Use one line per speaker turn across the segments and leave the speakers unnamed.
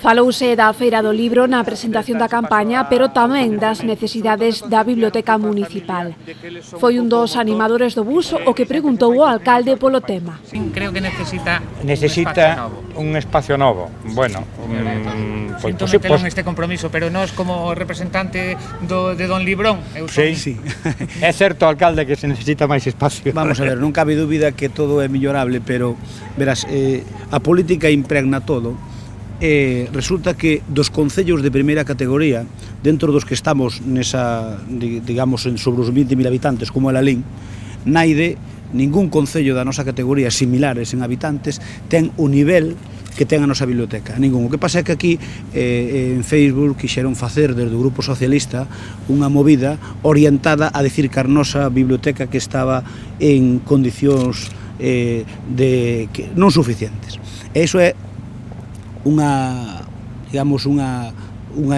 Falouse da Feira do Libro na presentación da campaña, pero tamén das necesidades da Biblioteca Municipal. Foi un dos animadores do bus o que preguntou ao alcalde polo tema.
Creo que necesita
un espacio novo. Bueno,
sinto metelo en este compromiso, pero nós como representante de Don Librón,
sí. É certo, alcalde, que se necesita máis espacio.
Vamos a ver, non cabe dúbida que todo é millorable, pero verás, a política impregna todo. Resulta que dos concellos de primeira categoría, dentro dos que estamos nesa, digamos, sobre os 20.000 habitantes, como é Lalín, naide ningún concello da nosa categoría similares en habitantes ten o nivel que ten a nosa biblioteca, ningún. O que pasa é que aquí en Facebook quixeron facer desde o Grupo Socialista unha movida orientada a decir que a nosa biblioteca que estaba en condicións non suficientes. E iso é unha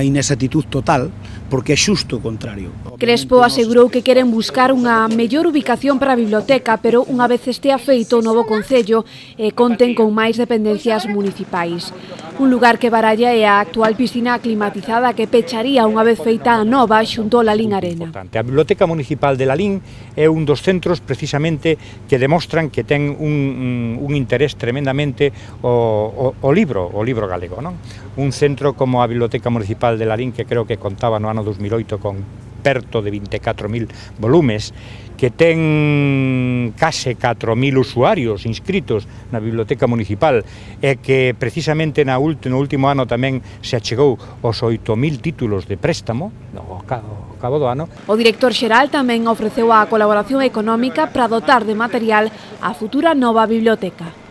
inexactitud total, porque é xusto o contrario.
Crespo asegurou que queren buscar unha mellor ubicación para a biblioteca, pero unha vez estea feito o novo concello conten con máis dependencias municipais. Un lugar que baralla é a actual piscina climatizada que pecharía unha vez feita a nova xunto ao Lalín Arena.
A Biblioteca Municipal de Lalín é un dos centros precisamente que demostran que ten un interés tremendamente o libro galego, non? Un centro como a Biblioteca Municipal de Lalín, que creo que contaba no ano 2008 con perto de 24.000 volumes, que ten case 4.000 usuarios inscritos na Biblioteca Municipal e que precisamente no último ano tamén se achegou os 8.000 títulos de préstamo ao cabo do ano.
O director xeral tamén ofreceu a colaboración económica para dotar de material a futura nova biblioteca.